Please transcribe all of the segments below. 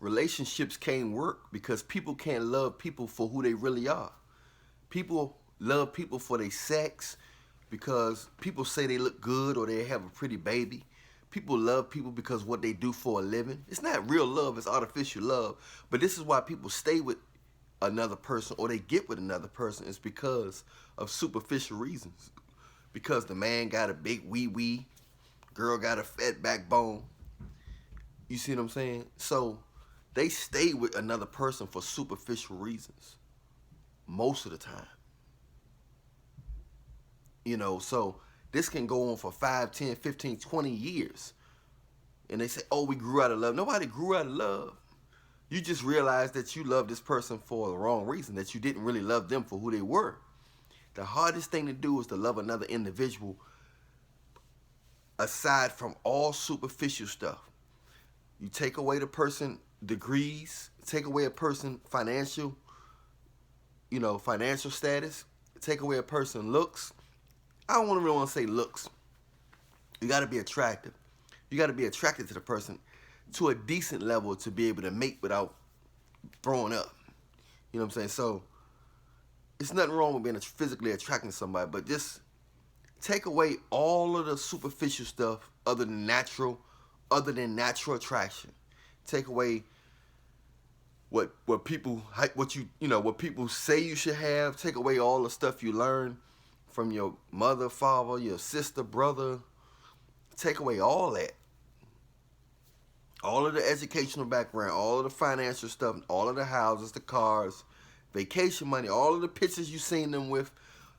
relationships can't work because people can't love people for who they really are. People love people for their sex because people say they look good or they have a pretty baby. People love people because what they do for a living. It's not real love, it's artificial love. But this is why people stay with another person or they get with another person. It's because of superficial reasons. Because the man got a big wee wee, girl got a fat backbone. You see what I'm saying? So they stay with another person for superficial reasons most of the time. You know, so this can go on for 5, 10, 15, 20 years. And they say, oh, we grew out of love. Nobody grew out of love. You just realized that you loved this person for the wrong reason, that you didn't really love them for who they were. The hardest thing to do is to love another individual aside from all superficial stuff. You take away the person degrees, take away a person financial status, take away a person looks. I don't really want to say looks. You got to be attractive. You got to be attracted to the person to a decent level to be able to mate without throwing up. You know what I'm saying? So it's nothing wrong with being physically attracting to somebody, but just take away all of the superficial stuff other than natural attraction. Take away what people say you should have. Take away all the stuff you learn from your mother, father, your sister, brother. Take away all that. All of the educational background, all of the financial stuff, all of the houses, the cars, vacation money, all of the pictures you seen them with.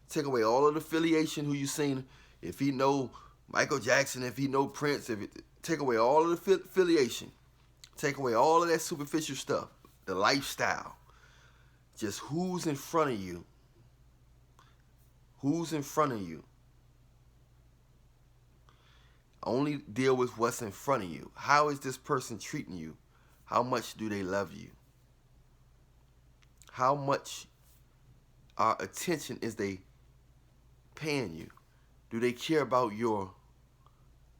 Take away all of the affiliation, who you seen. If he know Michael Jackson, if he know Prince, take away all of the affiliation. Take away all of that superficial stuff, the lifestyle. Just who's in front of you. Who's in front of you? Only deal with what's in front of you. How is this person treating you? How much do they love you? How much attention is they paying you? Do they care about your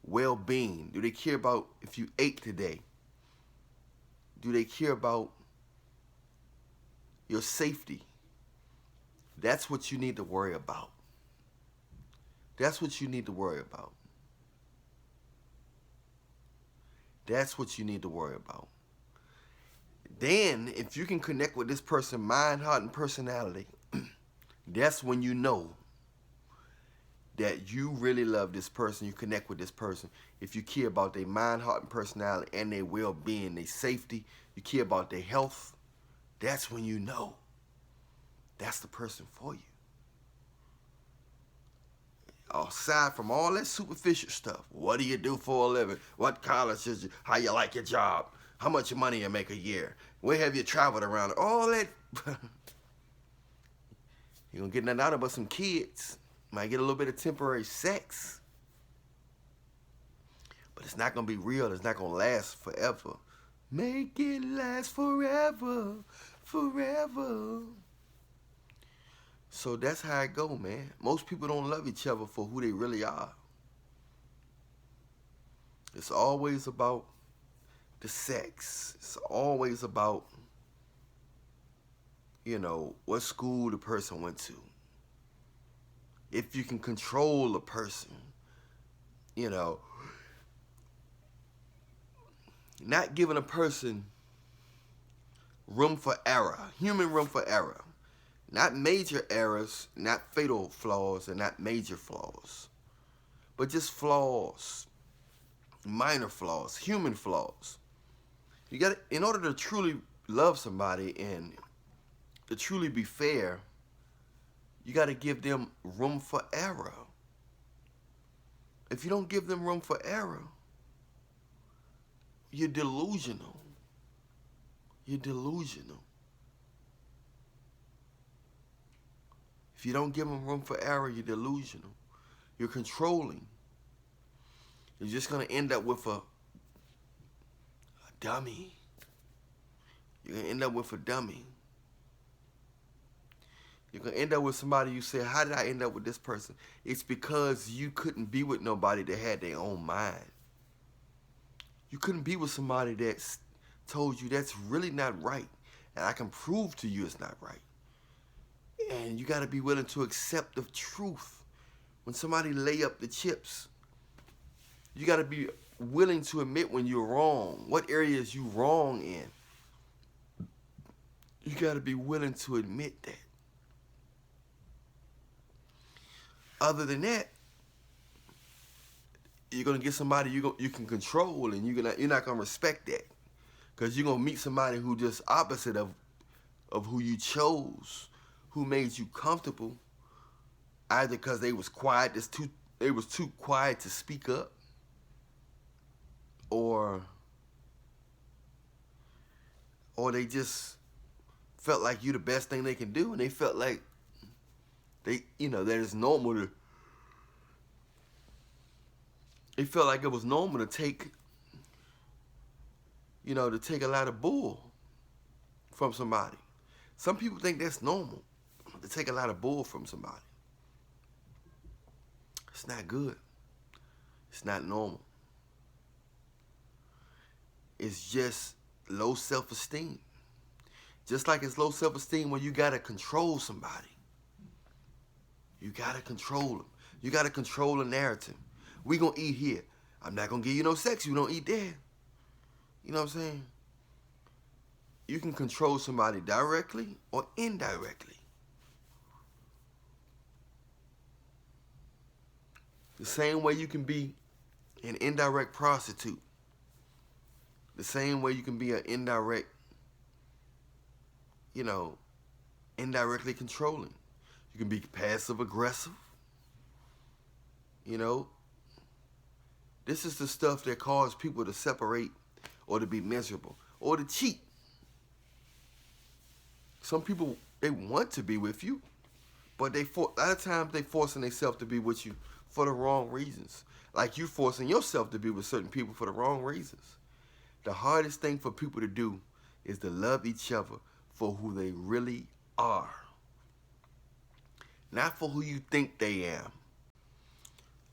well-being? Do they care about if you ate today? Do they care about your safety? That's what you need to worry about. That's what you need to worry about. That's what you need to worry about. Then, if you can connect with this person, mind, heart, and personality, that's when you know that you really love this person, you connect with this person. If you care about their mind, heart, and personality, and their well-being, their safety, you care about their health, that's when you know that's the person for you. Aside from all that superficial stuff, what do you do for a living? What college is you? How you like your job? How much money you make a year? Where have you traveled around? All that. You don't get nothing out of but some kids. Might get a little bit of temporary sex. But it's not going to be real. It's not going to last forever. Make it last forever. Forever. So that's how it go, man. Most people don't love each other for who they really are. It's always about the sex. It's always about, what school the person went to. If you can control a person, not giving a person room for error, human room for error. Not major errors, not fatal flaws, and not major flaws. But just flaws, minor flaws, human flaws. In order to truly love somebody and to truly be fair, you got to give them room for error. If you don't give them room for error, you're delusional. You're delusional. If you don't give them room for error, you're delusional. You're controlling. You're just going to end up with a dummy. You're going to end up with a dummy. You're going to end up with somebody you say, how did I end up with this person? It's because you couldn't be with nobody that had their own mind. You couldn't be with somebody that told you that's really not right, and I can prove to you it's not right. And you got to be willing to accept the truth. When somebody lay up the chips, you got to be willing to admit when you're wrong, what areas you wrong in. You got to be willing to admit that. Other than that, you're gonna get somebody you can control, and you're not gonna respect that, because you're gonna meet somebody who just opposite of who you chose, who made you comfortable, either because they was too quiet to speak up, or they just felt like you the best thing they can do, and they felt like that it's normal to. They felt like it was normal to take a lot of bull from somebody. Some people think that's normal, to take a lot of bull from somebody. It's not good. It's not normal. It's just low self-esteem. Just like it's low self-esteem when you gotta control somebody. You gotta control them. You gotta control the narrative. We gonna eat here. I'm not gonna give you no sex. You don't eat there. You know what I'm saying? You can control somebody directly or indirectly. The same way you can be an indirect prostitute. The same way you can be an indirect, indirectly controlling. You can be passive aggressive. This is the stuff that causes people to separate or to be miserable or to cheat. Some people, they want to be with you, but a lot of times they forcing themselves to be with you for the wrong reasons. Like you forcing yourself to be with certain people for the wrong reasons. The hardest thing for people to do is to love each other for who they really are. Not for who you think they are.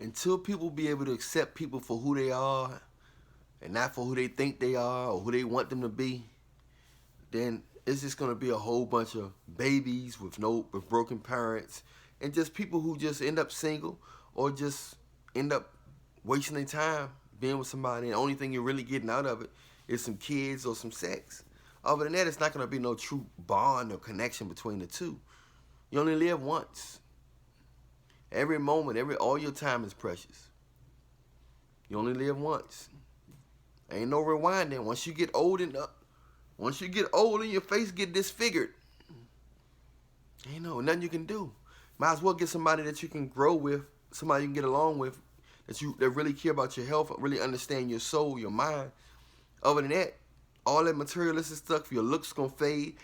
Until people be able to accept people for who they are and not for who they think they are or who they want them to be, then it's just going to be a whole bunch of babies with broken parents, and just people who just end up single or just end up wasting their time being with somebody, and the only thing you're really getting out of it is some kids or some sex. Other than that, it's not going to be no true bond or connection between the two. You only live once. Every moment, all your time is precious. You only live once. Ain't no rewinding. Once you get old and your face get disfigured, ain't nothing you can do. Might as well get somebody that you can grow with, somebody you can get along with, that really care about your health, really understand your soul, your mind. Other than that, all that materialistic stuff, your looks gonna fade.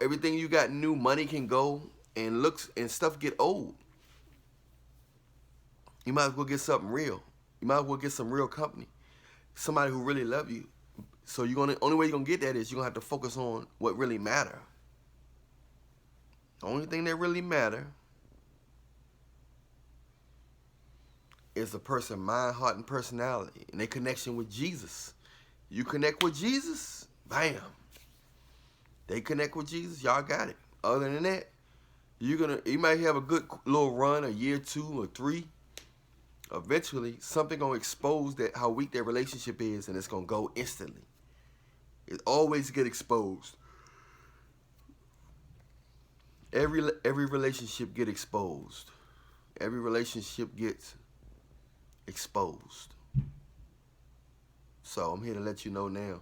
Everything you got new, money can go, and looks and stuff get old. You might as well get something real. You might as well get some real company. Somebody who really love you. So only way you're gonna get that is you're gonna have to focus on what really matter. The only thing that really matter is a person's mind, heart, and personality, and their connection with Jesus. You connect with Jesus, bam. They connect with Jesus, y'all got it. Other than that, you might have a good little run, a year, 2 or 3. Eventually, something gonna expose how weak that relationship is, and it's gonna go instantly. It always get exposed. Every relationship get exposed. Every relationship gets exposed. So I'm here to let you know now.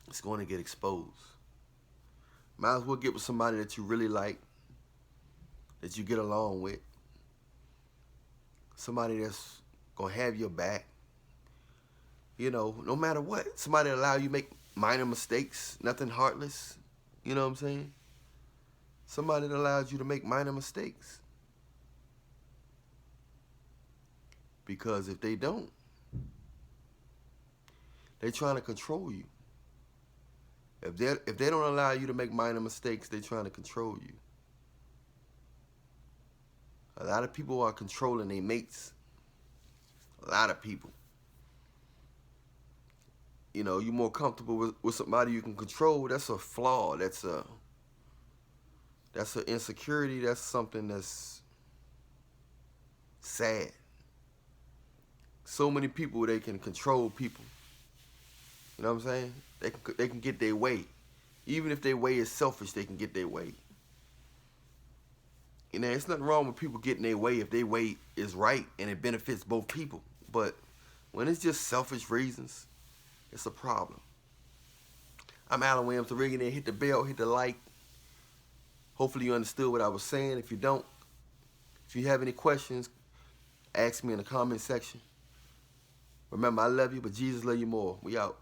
It's going to get exposed. Might as well get with somebody that you really like, that you get along with. Somebody that's going to have your back. No matter what. Somebody that allow you to make minor mistakes, nothing heartless. You know what I'm saying? Somebody that allows you to make minor mistakes. Because if they don't, they're trying to control you. If they don't allow you to make minor mistakes, they're trying to control you. A lot of people are controlling their mates. A lot of people. you know, you're more comfortable with somebody you can control, that's a flaw. That's an insecurity. That's something that's sad. So many people, they can control people. You know what I'm saying? They can get their way. Even if their way is selfish, they can get their way. You know, it's nothing wrong with people getting their way if their way is right and it benefits both people. But when it's just selfish reasons, it's a problem. I'm Allan Williams, the Reallionaire. Hit the bell, hit the like. Hopefully you understood what I was saying. If you don't, if you have any questions, ask me in the comment section. Remember, I love you, but Jesus love you more. We out.